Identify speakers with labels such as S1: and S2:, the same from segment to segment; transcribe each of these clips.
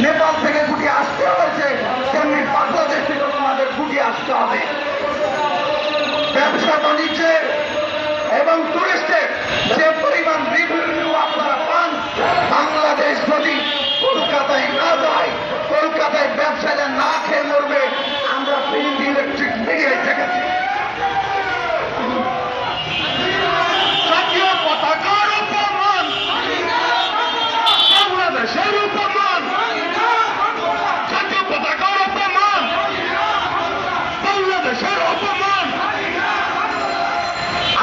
S1: নেপাল থেকে গুটিয়ে আসতে হয়েছে, তেমনি বাংলাদেশ থেকে আমাদের গুটিয়ে আসতে হবে। ব্যবসা বাণিজ্যের এবং টুরিস্টের যে পরিমাণ রিভিনিউ আপনারা পান, বাংলাদেশ যদি কলকাতায় না যায়, কলকাতায় ব্যবসায়ীরা না খেয়ে মরবে। আমরা প্রিন্ট ইলেকট্রিক মিডিয়ায় দেখেছি।
S2: জাতীয় পতাকার অপমান, বাংলাদেশের অপমান, জাতীয় পতাকার অপমান, বাংলাদেশের অপমান।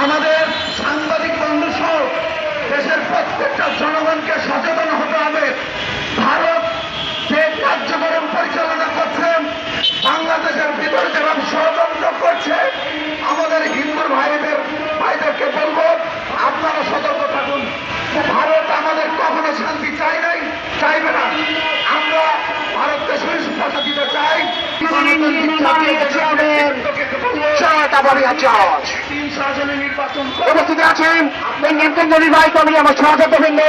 S1: আমাদের সাংবাদিক বন্ধু সহ দেশের প্রত্যেকটা জনগণকে সচেতন হতে হবে। ভারত যে কার্যক্রম পরিচালনা করছে, বাংলাদেশের ভিতরে যেভাবে ষড়যন্ত্র করছে, আমাদের হিন্দু ভাইদেরকে বলবো, আপনারা সতর্ক থাকুন। ভারত আমাদের কখনো শান্তি চাই নাই, চাইবে না। আমরা ভারতকে সুস্পষ্ট দিতে চাই।
S3: উপস্থিত আছেন কেন্দ্রীয় নির্বাহী কমিটি, আমার সহযোগবৃন্দ,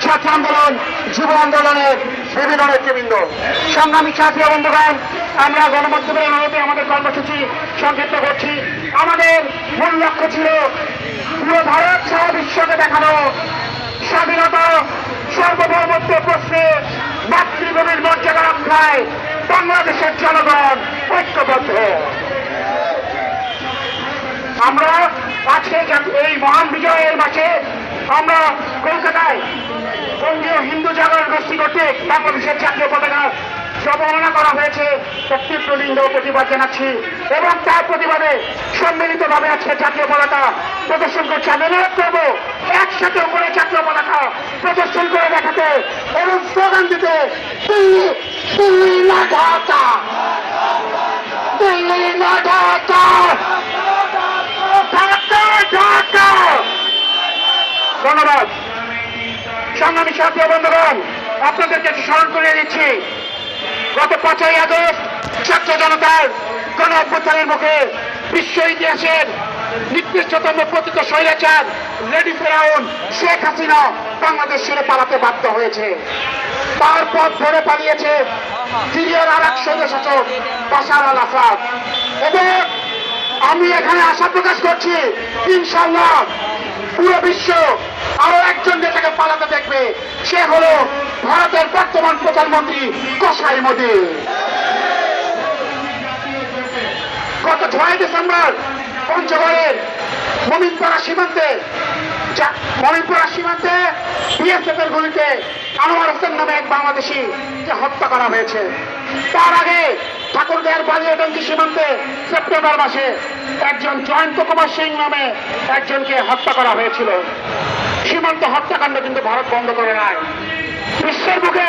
S3: ছাত্র আন্দোলন, যুব আন্দোলনের বিভিন্ন নেতৃবৃন্দ, সংগ্রামী ছাত্র বন্ধুগণ, আমরা গণমাধ্যমের অনুরোধে আমাদের কর্মসূচি সংক্ষিপ্ত করছি। আমাদের মূল লক্ষ্য ছিল পুরো ভারত সহ বিশ্বকে দেখানো স্বাধীনতা সার্বভৌমত্ব প্রশ্নে মাতৃভূমির মর্যাদা রক্ষায় বাংলাদেশের জনগণ ঐক্যবদ্ধ। আমরা আজকে এই মহান বিজয়ের মাসে আমরা কলকাতায় বঙ্গীয় হিন্দু জাগরণ গোষ্ঠী কর্তৃক বাংলাদেশের জাতীয় পতাকা অবমাননা করা হয়েছে, তীব্র নিন্দা ও প্রতিবাদ জানাচ্ছি এবং তার প্রতিবাদে সম্মিলিতভাবে আজকে জাতীয় পতাকা প্রদর্শন করছে। আমি অনুরোধ করবো একসাথে উপরে জাতীয় পতাকা প্রদর্শন করে দেখাতে এবং স্লোগান দিতে, দিল্লি দিল্লি না ঢাকা, দিল্লি না ঢাকা, ঢাকা ঢাকা। ধন্যবাদ। সংগ্রামী সাথী বন্ধুগণ, আপনাদেরকে স্মরণ করিয়ে দিচ্ছি, গত 5ই আগস্ট ছাত্র জনতার গণ অভ্যুত্থানের মুখে বিশ্ব ইতিহাসের নিকৃষ্টতম পতিত স্বৈরাচার লেডি ফেরাউন শেখ হাসিনা বাংলাদেশ ছেড়ে পালাতে বাধ্য হয়েছে। তার পথ ধরে পালিয়েছে সিরিয়ার আর এক স্বৈরশাসক বাশার আল আসাদ। এবং আমি এখানে আশা প্রকাশ করছি, ইনশাআল্লাহ পুরো বিশ্ব আরো একজন নেতাকে পালাতে দেখবে, সে হলো ভারতের বর্তমান প্রধানমন্ত্রী কসাই মোদী। গত 6 ডিসেম্বর পঞ্চগড়ের মমিনপাড়া সীমান্তে বিএসএফ এর গুলিতে আনোয়ার হোসেন নামে এক বাংলাদেশিকে হত্যা করা হয়েছে। তার আগে ঠাকুরগাঁয়ের বালিয়াডাঙ্গি সীমান্তে সেপ্টেম্বর মাসে একজন জয়ন্ত কুমার সিং নামে একজনকে হত্যা করা হয়েছিল। সীমান্ত হত্যাকাণ্ড কিন্তু ভারত বন্ধ করে নাই। বিশ্বের বুকে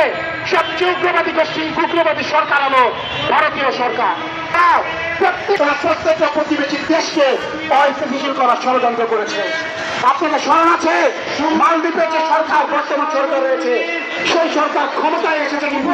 S3: সবচেয়ে উগ্রবাদী গোষ্ঠী উগ্রবাদী সরকার হলো ভারতীয় সরকার। প্রত্যেকটা প্রতিবেশী দেশকে অস্থিতিশীল করার ষড়যন্ত্র করেছে। আপনাদের স্মরণ আছে, মালদ্বীপের যে সরকার বর্তমান সরকার রয়েছে, সেই সরকার ক্ষমতায় এসেছে কিন্তু